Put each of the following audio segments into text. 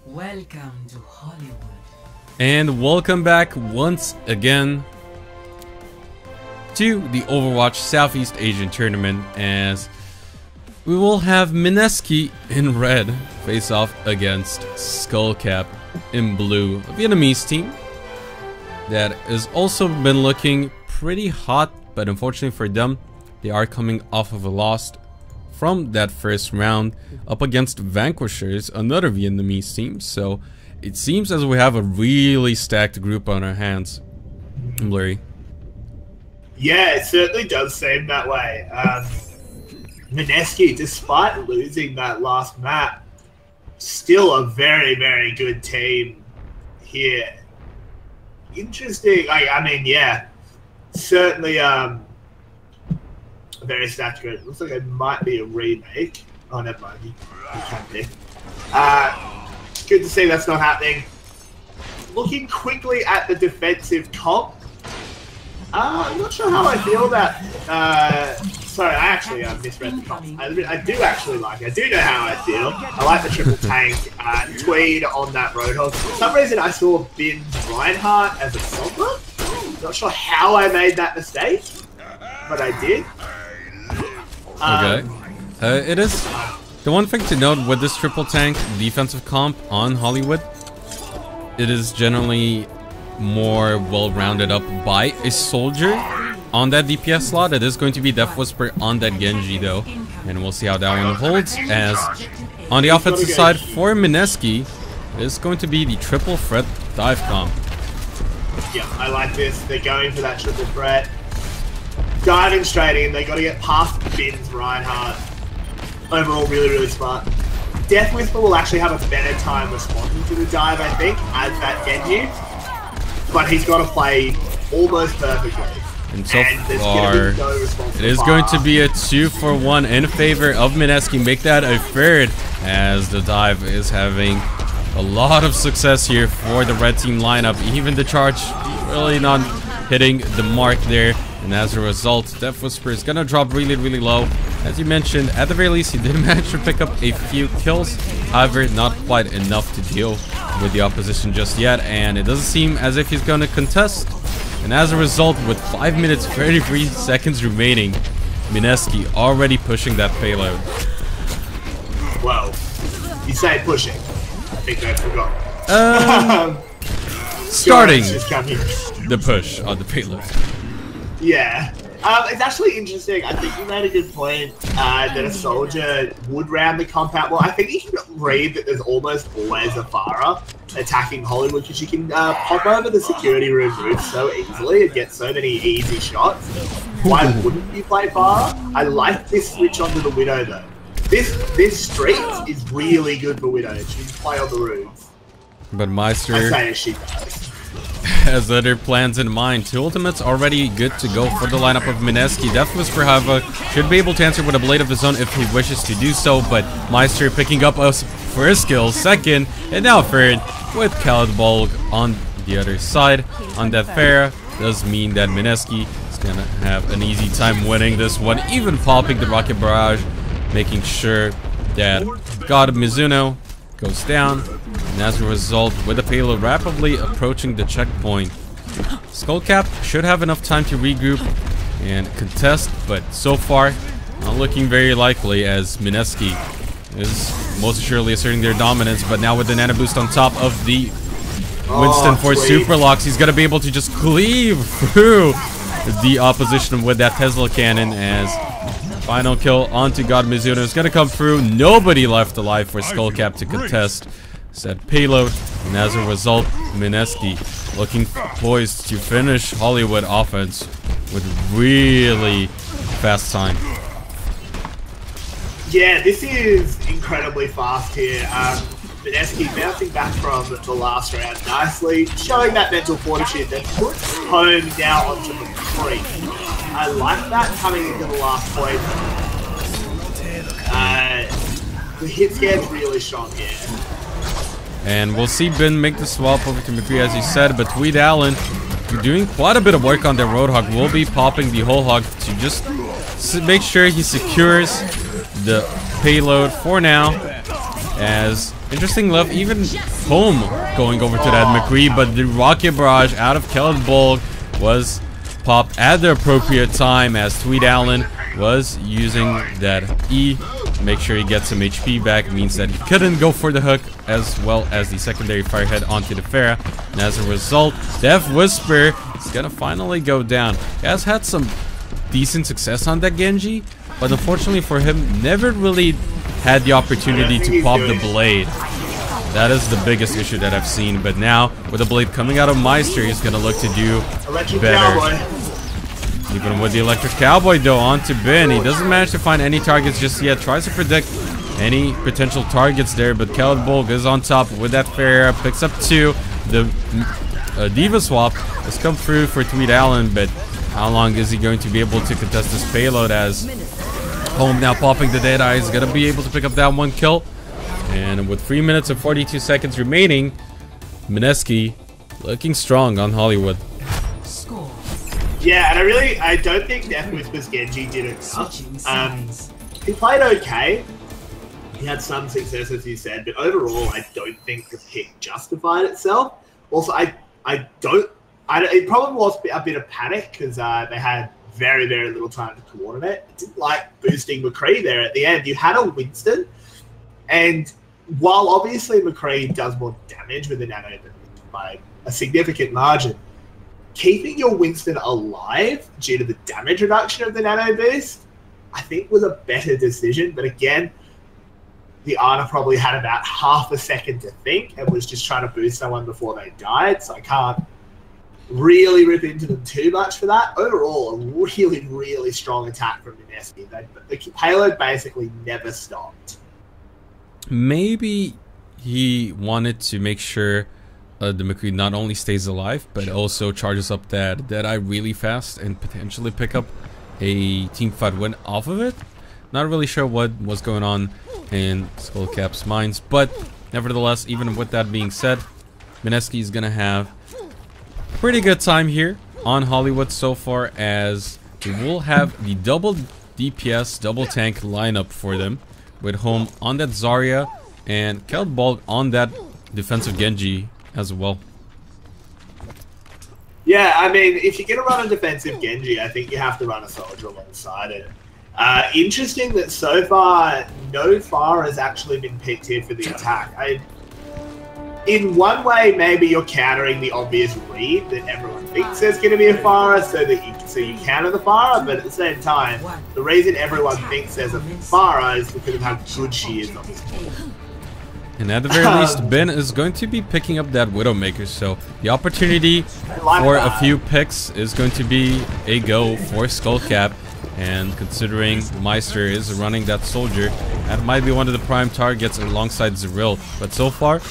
Welcome to Hollywood. And welcome back once again to the Overwatch Southeast Asian Tournament, as we will have Mineski in red face off against Skullcap in blue, a Vietnamese team that has also been looking pretty hot, but unfortunately for them, they are coming off of a loss from that first round up against Vanquishers, another Vietnamese team. So it seems as we have a really stacked group on our hands. Blurry. Yeah, it certainly does seem that way. Mineski, despite losing that last map, still a very, very good team here. Interesting. I mean, yeah, certainly a very stacked group. Looks like it might be a remake. Oh, never mind. You can't be. Good to see that's not happening. Looking quickly at the defensive comp. I'm not sure how I feel about... sorry, I actually misread the comp. I do actually like it. I do know how I feel. I like the triple tank Tweed on that Roadhog. For some reason, I saw Bin's Reinhardt as a Sombra. Not sure how I made that mistake, but I did. Okay. It is... The one thing to note with this triple tank defensive comp on Hollywood, it is generally more well-rounded up by a soldier on that DPS slot. It is going to be Death Whisper on that Genji though, and we'll see how that one holds. As on the offensive side for Mineski, it is going to be the triple threat dive comp. Yeah, I like this. They're going for that triple threat. Diving straight in, they got to get past Bin's Reinhardt. Overall, really, really smart. Death Whisper will actually have a better time responding to the dive, I think, as that Genji. But he's got to play almost perfectly. And so far, it is going to be a 2-for-1 in favor of Mineski. Make that a third, as the dive is having a lot of success here for the red team lineup. Even the charge really not hitting the mark there. And as a result, Death Whisper is going to drop really, really low. As you mentioned, at the very least, he did manage to pick up a few kills. However, not quite enough to deal with the opposition just yet. And it doesn't seem as if he's going to contest. And as a result, with 5 minutes 33 seconds remaining, Mineski already pushing that payload. Well, you say pushing. I think I forgot. Starting the push on the payload. Yeah. It's actually interesting. I think you made a good point that a soldier would round the comp out. Well, I think you can read that there's almost always a Farah attacking Hollywood, because you can pop over the security room roof so easily and get so many easy shots. Why wouldn't you play Farah? I like this switch onto the Widow though. This street is really good for Widow. She can play on the roofs. But Meister... I say she does. Has other plans in mind. Two ultimates already good to go for the lineup of Mineski. Death Whisper, however, should be able to answer with a blade of his own if he wishes to do so, but Meister picking up us for his skill second, and now third with Bulg on the other side. On that fair does mean that Mineski is gonna have an easy time winning this one, even popping the rocket barrage, making sure that God of Mizuno goes down. And as a result, with the payload rapidly approaching the checkpoint, Skullcap should have enough time to regroup and contest, but so far, not looking very likely, as Mineski is most assuredly asserting their dominance. But now with the nano boost on top of the Winston for super locks, he's going to be able to just cleave through the opposition with that Tesla cannon, as final kill onto God Mizuno is going to come through. Nobody left alive for Skullcap to contest said payload, and as a result, Mineski looking poised to finish Hollywood offense with really fast time. Yeah, this is incredibly fast here. Mineski bouncing back from the last round nicely, showing that mental fortitude that puts home now onto the creek. I like that coming into the last point. The hit scan's really strong here. And we'll see Ben make the swap over to McCree, as he said, but Tweed Allen doing quite a bit of work on their Roadhog. Will be popping the whole hog to just make sure he secures the payload for now. As interesting love, even home going over to that McCree, but the rocket barrage out of Keldbolg was popped at the appropriate time as Tweed Allen was using that E to make sure he gets some HP back. It means that he couldn't go for the hook as well as the secondary firehead onto the Pharah, and as a result, Death Whisper is gonna finally go down. He has had some decent success on that Genji, but unfortunately for him, never really had the opportunity to pop the blade. That is the biggest issue that I've seen, but now with the blade coming out of Meister, he's gonna look to do better. Even with the Electric Cowboy though, onto Ben. He doesn't manage to find any targets just yet. Tries to predict any potential targets there, but Keldbolg is on top with that Pharah. Picks up 2. The Diva swap has come through for Tweed Allen, but how long is he going to be able to contest this payload as Home now popping the Deadeye is going to be able to pick up that 1 kill. And with 3 minutes and 42 seconds remaining, Mineski looking strong on Hollywood. Yeah, and I don't think Death Whisper's Genji did enough. He played okay. He had some success, as you said, but overall, I don't think the pick justified itself. Also, it probably was a bit of panic because they had very, very little time to coordinate. I didn't like boosting McCree there at the end. You had a Winston, and while obviously McCree does more damage with the nano by a significant margin, keeping your Winston alive due to the damage reduction of the nano boost, I think was a better decision. But again, the Ana probably had about half a second to think and was just trying to boost someone before they died, so I can't really rip into them too much for that. Overall, a really, really strong attack from Mineski. The payload basically never stopped. Maybe he wanted to make sure the McCree not only stays alive, but also charges up that Deadeye really fast and potentially pick up a teamfight win off of it. Not really sure what was going on in Skullcap's minds, but nevertheless, even with that being said, Mineski is gonna have pretty good time here on Hollywood so far, as we will have the double DPS, double tank lineup for them, with Home on that Zarya and Keldbolg on that defensive Genji as well. Yeah, I mean, if you're going to run a defensive Genji, I think you have to run a soldier alongside it. Interesting that so far, no Pharah has actually been picked here for the attack. In one way, maybe you're countering the obvious read that everyone thinks there's going to be a Pharah, so you counter the Pharah, but at the same time, the reason everyone thinks there's a Pharah is because of how good she is on this board. And at the very least, Ben is going to be picking up that Widowmaker, so the opportunity for a few picks is going to be a go for Skullcap. And considering Meister is running that soldier, that might be one of the prime targets alongside Zeril. But so far,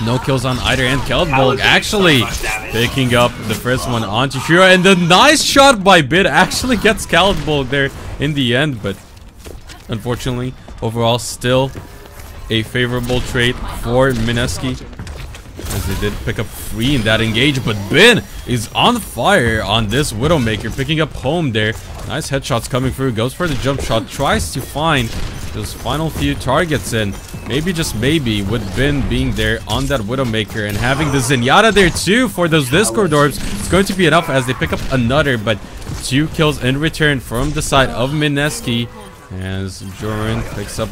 no kills on either end. Keldbolg actually picking up the first one onto Shira, and the nice shot by Bid actually gets Keldbolg there in the end. But unfortunately, overall, still a favorable trade for Mineski, as they did pick up 3 in that engage. But Ben is on fire on this Widowmaker, picking up Home there. Nice headshots coming through, goes for the jump shot, tries to find those final few targets, and maybe, just maybe, with Ben being there on that Widowmaker and having the Zenyatta there too for those Discord orbs, it's going to be enough as they pick up another, but 2 kills in return from the side of Mineski, as Joran picks up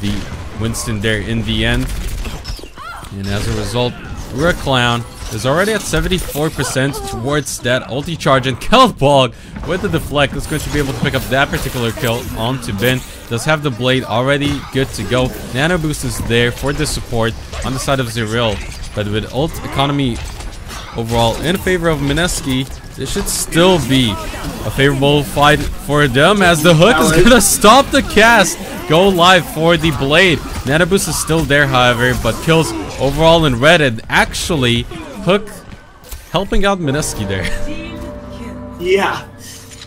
the Winston there in the end. And as a result, Clown is already at 74% towards that ulti charge, and Keldbolg with the deflect is going to be able to pick up that particular kill onto Ben. Does have the blade already good to go. Nano boost is there for the support on the side of Zeril, but with ult economy overall in favor of Mineski, this should still be a favorable fight for them, as the hook is gonna stop the cast. Go live for the blade. Nano boost is still there, however, but kills overall in red, and actually Hook helping out Mineski there. Yeah,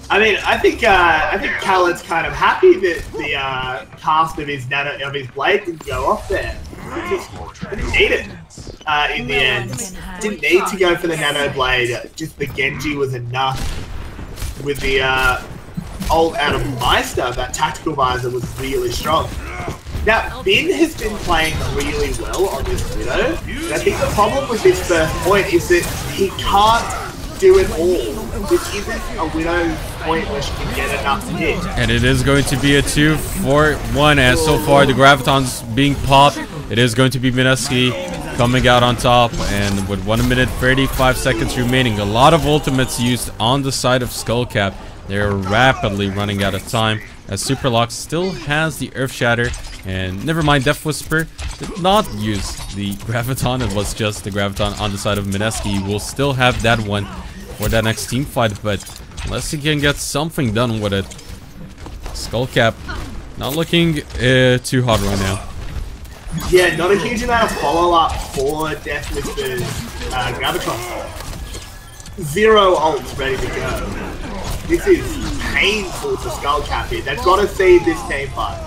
I mean, I think Khaled's kind of happy that the cast of his blade didn't go off there. He just didn't need it in the end. Didn't need to go for the nano blade. Just the Genji was enough. With the ult out of Meister, that tactical visor was really strong. Now, Bin has been playing really well on this Widow, and I think the problem with this first point is that he can't do it all. This isn't a Widow point where she can get enough hit. And it is going to be a 2-4-1 as so far the Graviton's being popped. It is going to be Mineski coming out on top, and with 1 minute 35 seconds remaining, a lot of ultimates used on the side of Skullcap. They're rapidly running out of time as Superlock still has the Earth Shatter, and never mind, Death Whisper did not use the Graviton. It was just the Graviton on the side of Mineski. We'll still have that one for that next team fight, but unless he can get something done with it, Skullcap not looking too hot right now. Yeah, not a huge amount of follow-up for Death Whisper's Graviton. 0 ults ready to go. This is painful for Skullcap here. They've got to see this team fight.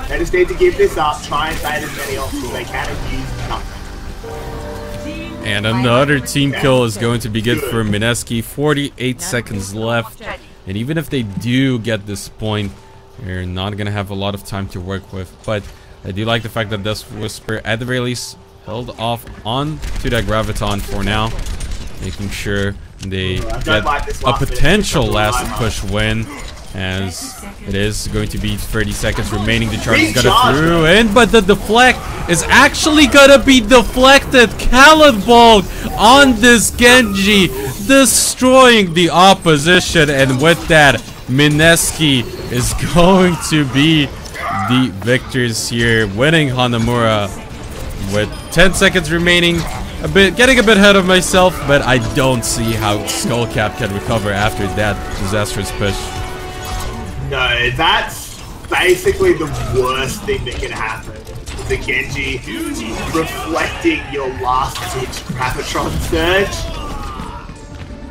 They just need to give this up, try and bait as many ults as they can and use nothing. And another team kill is going to be good for Mineski. 48 seconds left. And even if they do get this point, they're not going to have a lot of time to work with. But I do like the fact that Death Whisper, at the very least, held off on to that Graviton for now, making sure they get a potential last push win, as it is going to be 30 seconds remaining. The charge is gonna through in, but the deflect is actually gonna be deflected. Calibog on this Genji, destroying the opposition, and with that, Mineski is going to be the victors here, winning Hanamura with 10 seconds remaining. Getting a bit ahead of myself, but I don't see how Skullcap can recover after that disastrous push. No, that's basically the worst thing that can happen. The Genji reflecting your last-ditch Gravitron surge.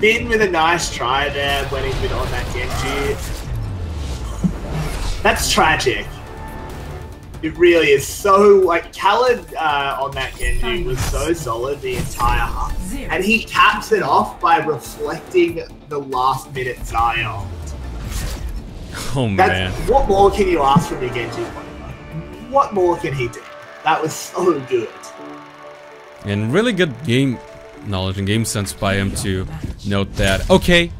Bin with a nice try there, winning it on that Genji. That's tragic. It really is. So, like, Khaled on that Genji was so solid the entire half. And he caps it off by reflecting the last minute Zion. Oh, man. What more can you ask from your Genji player? What more can he do? That was so good. And really good game knowledge and game sense by him to note that, okay,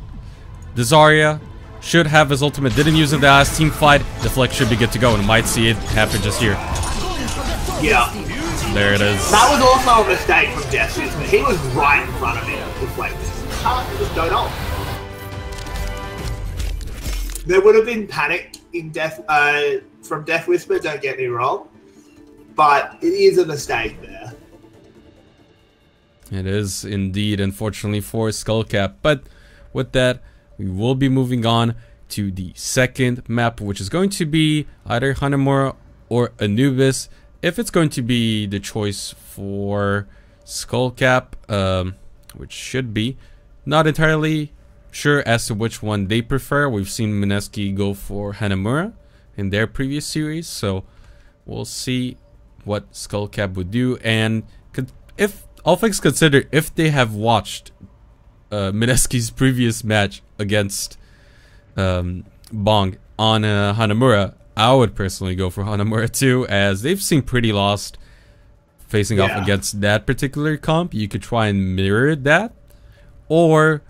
the Zarya should have his ultimate, didn't use it in the last team fight. Deflect should be good to go, and might see it happen just here. Yeah. There it is. That was also a mistake from Death Whisper. He was right in front of him. Deflect. Just don't know. There would have been panic in from Death Whisper, don't get me wrong. But it is a mistake there. It is indeed, unfortunately, for Skullcap. But with that, we will be moving on to the second map, which is going to be either Hanamura or Anubis. If it's going to be the choice for Skullcap, which should be, not entirely sure as to which one they prefer. We've seen Mineski go for Hanamura in their previous series, so we'll see what Skullcap would do. And if all things considered, if they have watched Mineski's previous match against Bong on Hanamura, I would personally go for Hanamura too, as they've seemed pretty lost facing off against that particular comp. You could try and mirror that, or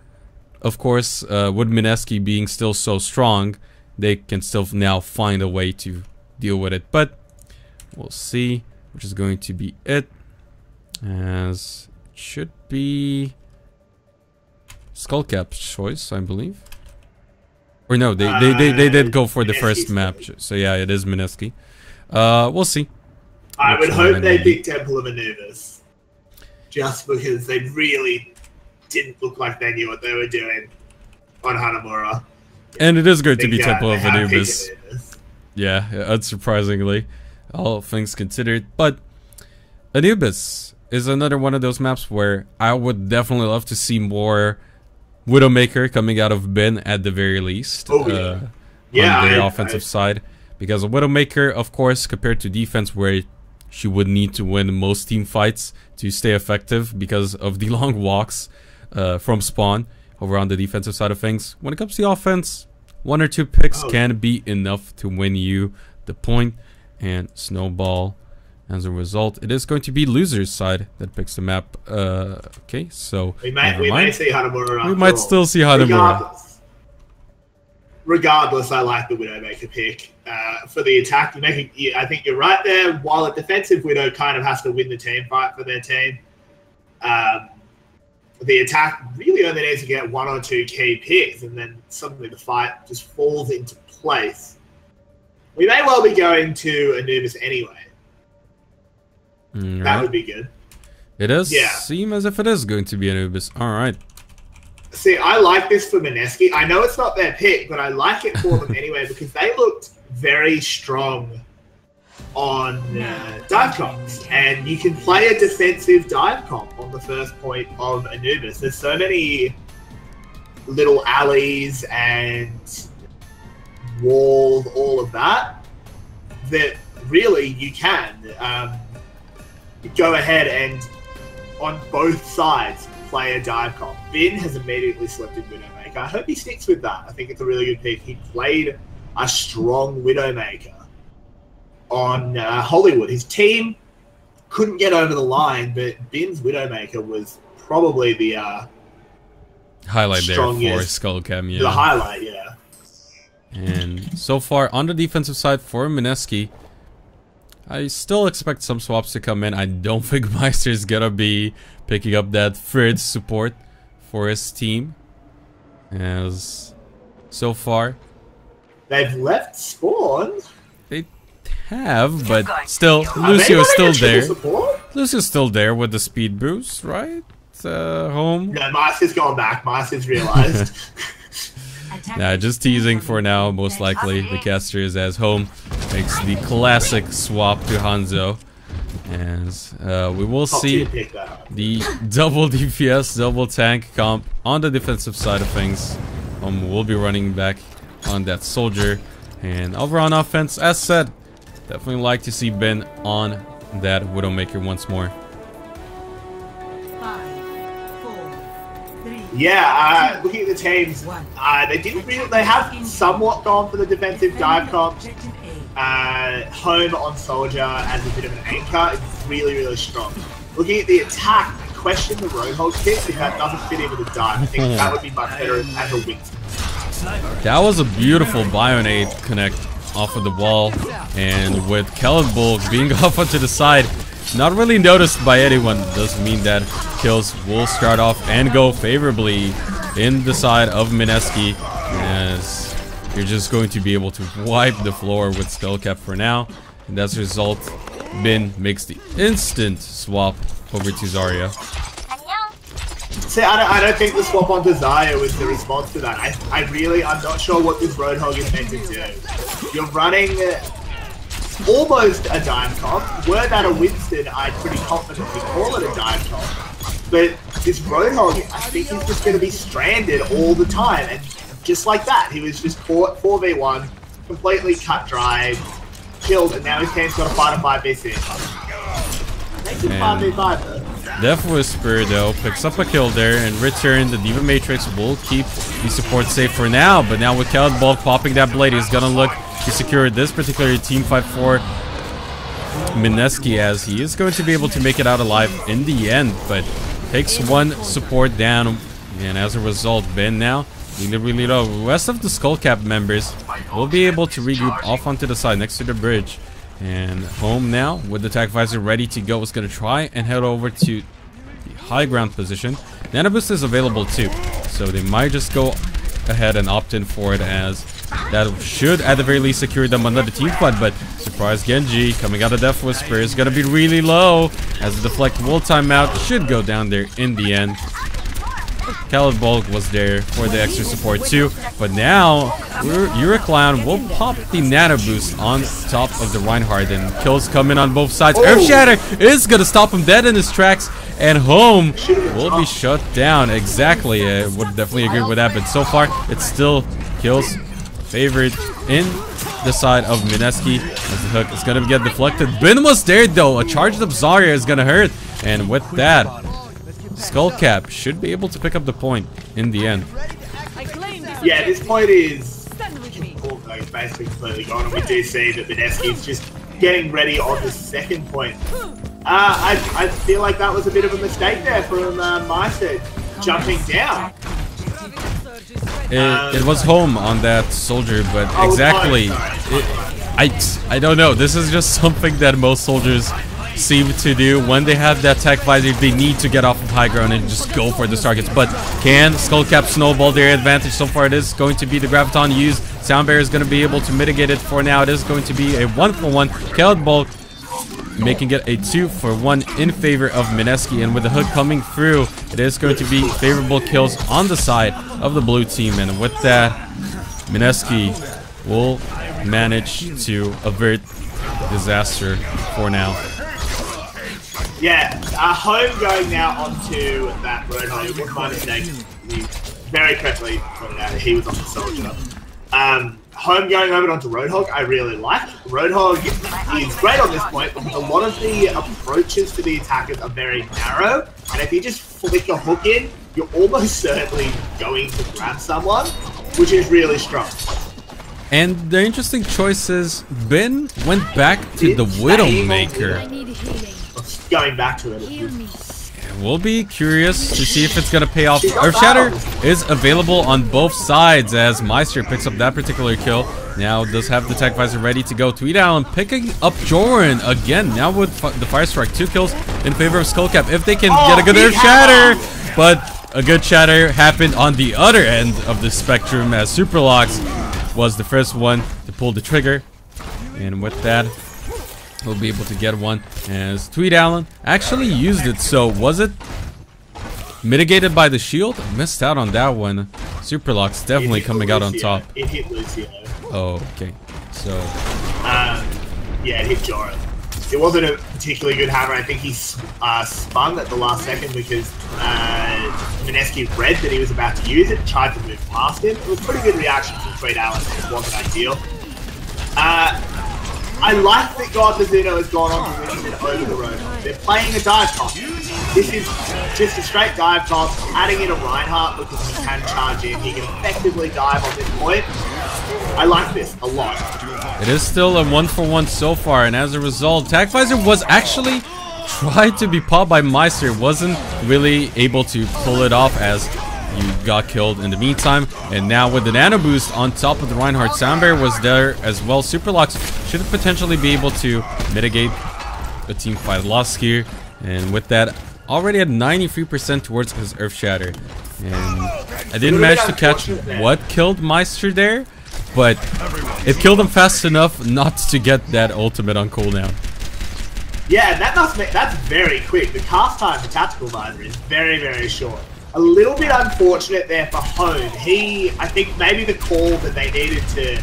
of course, with Mineski being still so strong, they can still now find a way to deal with it. But we'll see, which is going to be it, as it should be Skullcap's choice, I believe. Or no, they did go for the first map. So yeah, it is Mineski. We'll see. I would hope they pick Temple of Anubis, just because they really didn't look like they knew what they were doing on Hanamura. And it is going to be Temple of Anubis. Yeah, unsurprisingly, all things considered. But Anubis is another one of those maps where I would definitely love to see more Widowmaker coming out of Bin at the very least. On the offensive side. Because a Widowmaker, of course, compared to defense, where she would need to win most team fights to stay effective because of the long walks from spawn over on the defensive side of things. When it comes to the offense, 1 or 2 picks can be enough to win you the point. and Snowball. As a result, it is going to be loser's side that picks the map. Okay, so we may see Hanamura. We might still see Hanamura. Regardless, I like the Widowmaker pick. For the attack, I think you're right there. While a defensive Widow kind of has to win the team fight for their team, the attack really only needs to get 1 or 2 key picks, and then suddenly the fight just falls into place. We may well be going to Anubis anyway. That would be good. It does seem as if it is going to be Anubis. Alright. See, I like this for Mineski. I know it's not their pick, but I like it for them anyway because they looked very strong on dive comps. And you can play a defensive dive comp on the first point of Anubis. There's so many little alleys and walls, all of that, that really you can go ahead and on both sides play a dive comp. Ben has immediately selected Widowmaker. I hope he sticks with that. I think it's a really good pick. He played a strong Widowmaker on Hollywood. His team couldn't get over the line, but Ben's Widowmaker was probably the highlight there for Skullcap. Yeah. The highlight, yeah. And so far on the defensive side for Mineski, I still expect some swaps to come in. I don't think Meister is gonna be picking up that third support for his team. As so far, they've left spawn. They have, but still, Lucio's still there. Lucio's still there with the speed boost, right? Home. No, Meister's gone back. Meister's realized. Nah, just teasing for now. Most likely, the caster is as Home makes the classic swap to Hanzo. As we will see the double DPS, double tank comp on the defensive side of things. We'll be running back on that soldier. And over on offense, as said, definitely like to see Ben on that Widowmaker once more. Yeah, looking at the teams, they didn't really. They have somewhat gone for the defensive dive comp. Home on Soldier as a bit of an anchor is really, really strong. Looking at the attack, I question the Roadhog pick if that doesn't fit in with a dive. I think that would be much better as a Winston. That was a beautiful Bionade connect off of the wall, and with Kellenbulk being off onto the side, not really noticed by anyone. Doesn't mean that kills will start off and go favorably in the side of Mineski, as you're just going to be able to wipe the floor with Skullcap for now. And as a result, Ben makes the instant swap over to Zarya. See, I don't think the swap onto Zarya was the response to that. I'm not sure what this Roadhog is meant to do. You're running almost a dive comp. Were that a Winston, I'd pretty confidently call it a dive comp. But this Roadhog, I think he's just going to be stranded all the time. And just like that, he was just caught 4v1, completely cut dry, killed, and now his team's got to fight a 5v6. Makes it 5v5 though. Death Whisper though picks up a kill there, and return the Diva Matrix will keep the support safe for now. But now with Kellenbulk popping that blade, he's gonna look to secure this particular team fight for Mineski, as he is going to be able to make it out alive in the end, but takes one support down, and as a result, Ben now really low. The rest of the Skullcap members will be able to regroup off onto the side next to the bridge. And Home now, with the Attack Visor ready to go, is going to try and head over to the high ground position. Nano Boost is available too, so they might just go ahead and opt in for it, as that should at the very least secure them another team fight. But surprise Genji coming out of Death Whisper is going to be really low, as the deflect will time out, should go down there in the end. Kellenbulk was there for the extra support too, but now Euroclown will pop the Nano Boost on top of the Reinhardt, and kills come in on both sides. Earth Shatter is gonna stop him dead in his tracks, and Home will be shut down. Exactly, would definitely agree with that, but so far it's still kills favored in the side of Mineski, as the hook is gonna get deflected. Ben was there though. A charged up Zarya is gonna hurt, and with that, Skullcap should be able to pick up the point in the end. Yeah, this point is basically completely gone, and we do see that Mineski's just getting ready on the second point. I feel like that was a bit of a mistake there from Meister jumping down. It was home on that soldier, but exactly. I don't know. This is just something that most soldiers seem to do when they have that tech visor. They need to get off of high ground and just go for the targets. But can Skullcap snowball their advantage? So far, it is going to be the graviton used. Soundbear is going to be able to mitigate it for now. It is going to be a 1-for-1. Cloudball making it a 2-for-1 in favor of Mineski, and with the hook coming through, it is going to be favorable kills on the side of the blue team. And with that, Mineski will manage to avert disaster for now. Yeah, home going now onto that Roadhog. It was my mistake. We very correctly pointed out that he was on the soldier. Home going over onto Roadhog, I really like. Roadhog is great on this point because a lot of the approaches to the attackers are very narrow, and if you just flick a hook in, you're almost certainly going to grab someone, which is really strong. And the interesting choice is Ben went back to the Widowmaker. Going back to it. We'll be curious to see if it's going to pay off. Earthshatter is available on both sides as Meister picks up that particular kill. Now does have the tech visor ready to go. Tweedown picking up Joran again. Now with the Fire Strike, 2 kills in favor of Skullcap. If they can get a good Earthshatter, but a good shatter happened on the other end of the spectrum as Superlocks was the first one to pull the trigger. And with that, we'll be able to get one as Tweed Allen actually used it. So was it mitigated by the shield? I missed out on that one. Superlocks definitely coming out on top. It hit Lucio. Oh, okay. So yeah, it hit Joran. It wasn't a particularly good hammer. I think he spun at the last second because Mineski read that he was about to use it, tried to move past him. It was a pretty good reaction from Tweed Allen. It wasn't ideal. I like that God Mizuno has gone on to win it over the road. They're playing a dive toss. This is just a straight dive toss, adding in a Reinhardt because he can charge in. He can effectively dive on this point. I like this a lot. It is still a 1-for-1 so far, and as a result, Tech Visor was actually tried to be popped by Meister. Wasn't really able to pull it off as you got killed in the meantime. And now with the nano boost on top of the Reinhardt, Soundbear was there as well. Superlocks should potentially be able to mitigate the team fight loss here. And with that, already at 93% towards his Earth Shatter. And I didn't manage to catch what killed Meister there, but it killed him fast enough not to get that ultimate on cooldown. Yeah, that's very quick. The cast time for Tactical Visor is very, very short. A little bit unfortunate there for Home. I think maybe the call that they needed to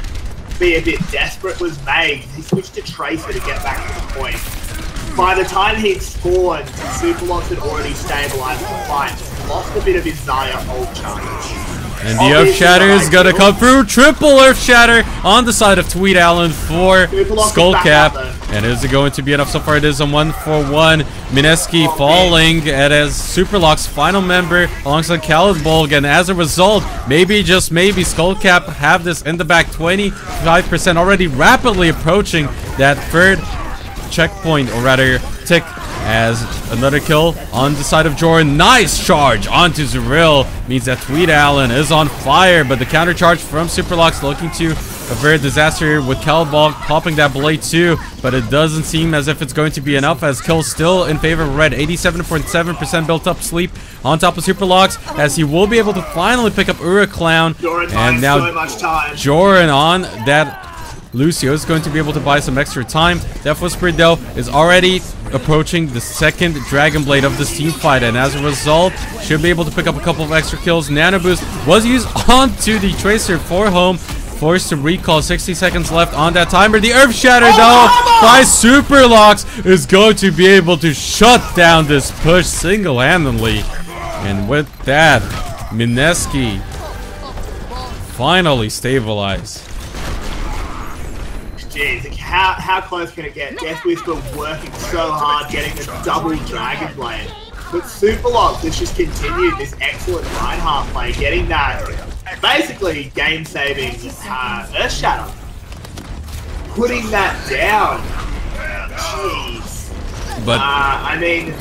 be a bit desperate was made. He switched to Tracer to get back to the point. By the time he'd spawned, Superlocks had already stabilized the fight. Lost a bit of his Zaya ult charge. And the Earth Shatter is gonna come through. Triple Earth Shatter on the side of Tweed Allen for Skullcap. And is it going to be enough? So far it is a 1-for-1. Mineski falling as Superlock's final member alongside Khaled. And as a result, maybe, just maybe, Skullcap have this in the back. 25% already rapidly approaching that third checkpoint, or rather tick, as another kill on the side of Joran. Nice charge onto Zeril. Means that Tweed Allen is on fire, but the counter charge from Superlocks looking to avert disaster with Calbog popping that blade too, but it doesn't seem as if it's going to be enough as kills still in favor of Red. 87.7% built up sleep on top of Superlocks as he will be able to finally pick up Clown. And now so much time. Joran on that Lucio is going to be able to buy some extra time. Death Whisper though is already approaching the second Dragon Blade of this team fight, and as a result should be able to pick up a couple of extra kills. Nano Boost was used onto the Tracer for Home, forced to recall. 60 seconds left on that timer. The Earth Shatter though by Superlocks is going to be able to shut down this push single-handedly. And with that, Mineski finally stabilized. Jeez, like how close can it get? Death Whisper working so hard, getting the double Dragon Blade. But Superlocks has just continued this excellent Reinhardt play, getting that basically game-saving Earth Shatter. Putting that down. Jeez. But I mean,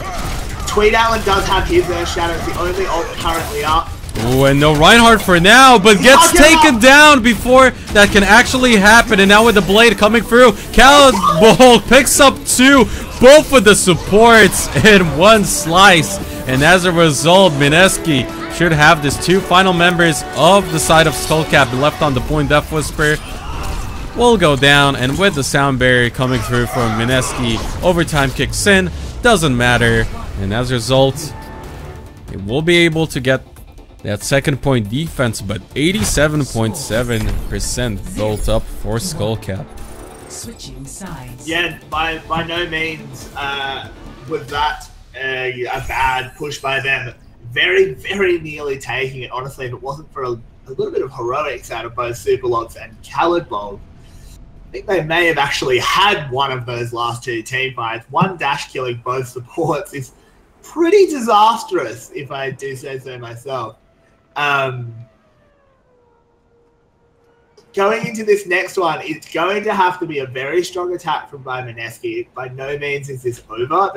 Tweed Allen does have his Shadow. It's the only ult currently up. ooh, and no Reinhardt for now, but gets taken down before that can actually happen. And now with the blade coming through, Cannonball picks up two, both of the supports in one slice. And as a result, Mineski should have this two final members of the side of Skullcap left on the point. Death Whisper will go down, and with the sound barrier coming through from Mineski, overtime kicks in, doesn't matter. And as a result, it will be able to get that second point defense, but 87.7% built up for Skullcap. Switching sides. Yeah, by no means was that a bad push by them. Very, very nearly taking it. Honestly, if it wasn't for a little bit of heroics out of both Superlogs and Cannonball, I think they may have actually had one of those last two team fights. One dash killing both supports is pretty disastrous, if I do say so myself. Going into this next one, it's going to have to be a very strong attack from Mineski. By no means is this over.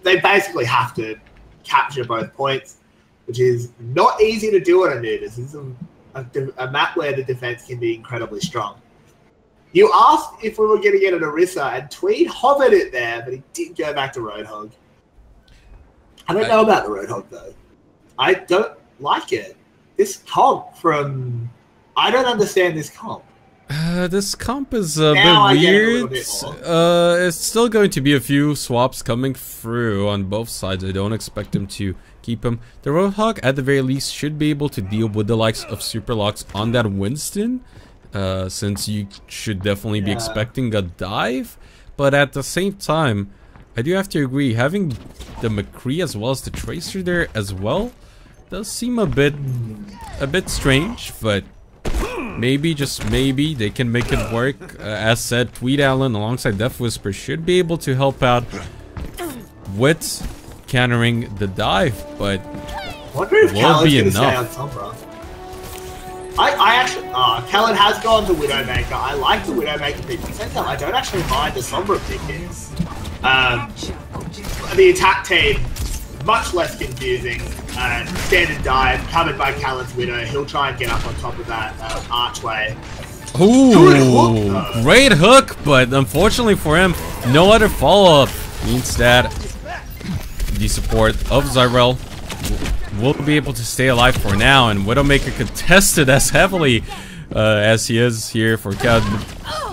They basically have to capture both points, which is not easy to do on a nudist. This is a map where the defense can be incredibly strong. You asked if we were going to get an Orisa, and Tweed hovered it there, but he did go back to Roadhog. I don't know about the Roadhog, though. I don't like it. This comp from... I don't understand this comp. This comp is a Now bit I get it a weird. little bit more. It's still going to be a few swaps coming through on both sides. I don't expect him to keep him. The Roadhog, at the very least, should be able to deal with the likes of Superlocks on that Winston, since you should definitely be expecting a dive. But at the same time, I do have to agree, having the McCree as well as the Tracer there as well does seem a bit strange, but maybe, just maybe, they can make it work. As said, Tweed Allen alongside Death Whisper should be able to help out with countering the dive, but wonder if will be Callan's gonna enough. stay on Sombra. I actually, Callan has gone to Widowmaker. I like the Widowmaker pick. I don't actually mind the Sombra picking. The attack team, much less confusing. Standard dive, covered by Callan's Widow. He'll try and get up on top of that archway. Ooh, great hook, but unfortunately for him, no other follow-up. Means that the support of Zyrel will be able to stay alive for now, and Widowmaker contested as heavily as he is here for Cad.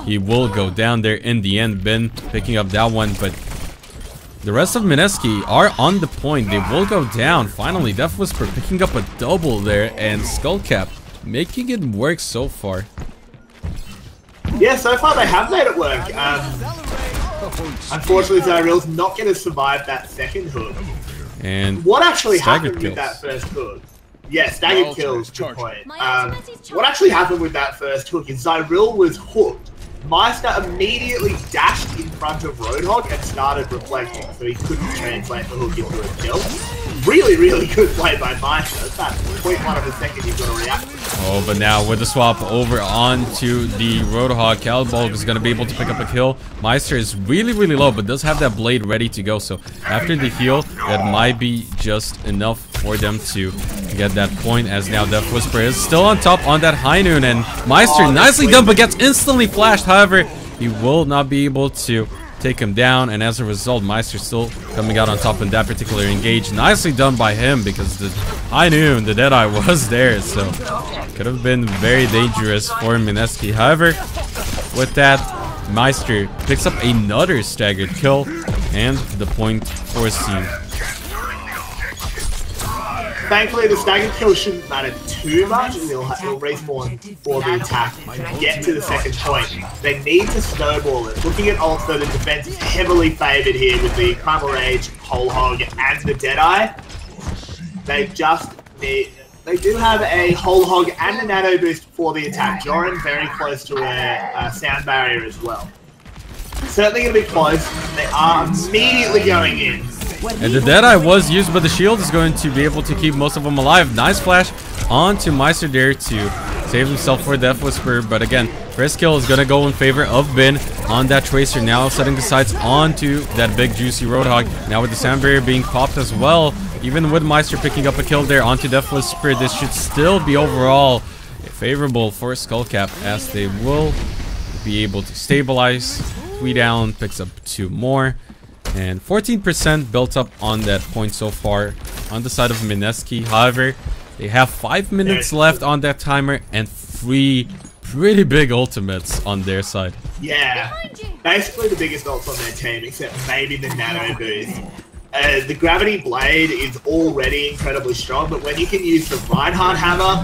He will go down there in the end. Ben picking up that one, but the rest of Mineski are on the point. They will go down. Finally, Death Whisper picking up a double there, and Skullcap making it work so far. Yeah, so far they have made it work. Unfortunately, Zyrel's not going to survive that second hook. And what actually happened kills with that first hook? Yeah, staggered kills, good point. What actually happened with that first hook is Zyrel was hooked. Meister immediately dashed in front of Roadhog and started reflecting, so he couldn't translate the hook into a kill. Really, really good play by Meister. It's that 0.1 of a second you've got to react. oh, but now with the swap over onto the Roadhog, Cannonball is going to be able to pick up a kill. Meister is really, really low, but does have that blade ready to go. So after the heal, that might be just enough for them to get that point, as now Death Whisper is still on top on that high noon, and Meister nicely done, but gets instantly flashed. However, he will not be able to take him down, and as a result, Meister still coming out on top in that particular engage. Nicely done by him, because the high noon, the Deadeye was there, so could have been very dangerous for Mineski. However, with that, Meister picks up another staggered kill, and the point for his team. Thankfully, the staggered kill shouldn't matter too much. He'll respawn for the attack and get to the second point. They need to snowball it. Looking at ult, though, the defense is heavily favored here with the Primal Rage, Whole Hog, and the Deadeye. They just need... They do have a Whole Hog and a Nano Boost for the attack. Joran very close to a sound barrier as well. Certainly going to be close. They are immediately going in. And the Deadeye was used, but the shield is going to be able to keep most of them alive. Nice flash onto Meister there to Saves himself for Death Whisper, but again, first kill is gonna go in favor of Bin on that Tracer. Now setting the sights onto that big juicy Roadhog. Now with the Sound Barrier being popped as well, even with Meister picking up a kill there onto Death Whisper, this should still be overall favorable for Skullcap, as they will be able to stabilize. 3 down, picks up 2 more, and 14% built up on that point so far on the side of Mineski. However, they have 5 minutes left on that timer and 3 pretty big ultimates on their side. Yeah, basically the biggest ults on their team, except maybe the Nano Boost. The Gravity Blade is already incredibly strong, but when you can use the Reinhardt Hammer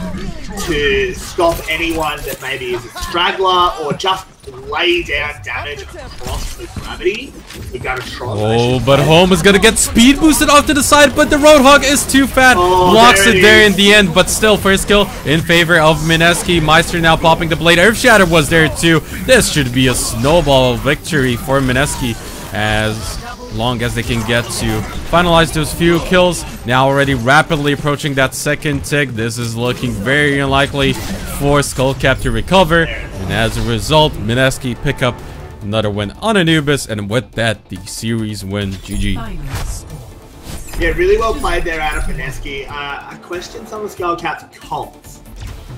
to stop anyone that maybe is a straggler or just lay down damage across the Gravity, we got a strong. Oh, but Home is gonna get speed boosted off to the side, but the Roadhog is too fat. Blocks it there in the end, but still first kill in favor of Mineski. Meister now popping the blade. Earth Shatter was there too. This should be a snowball victory for Mineski, as long as they can get to finalize those few kills. Now already rapidly approaching that second tick. This is looking very unlikely for Skullcap to recover, and as a result, Mineski pick up another win on Anubis, and with that, the series win. GG. Yeah, really well played there out of Mineski. I questioned some of Skullcap's comps.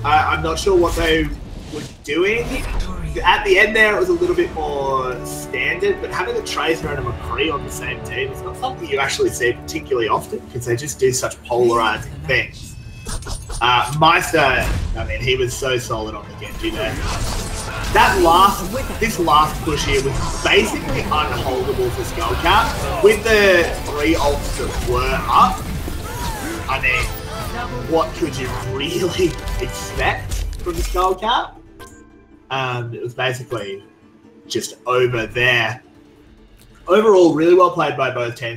I'm not sure what they were doing. At the end there, it was a little bit more standard, but having a Tracer and a McCree on the same team is not something you actually see particularly often, because they just do such polarizing things. Meister, I mean, he was so solid on the Genji there. This last push here was basically unholdable for Skullcap. With the 3 ults that were up, I mean, what could you really expect from the Skullcap? It was basically just over there. Overall, really well played by both teams.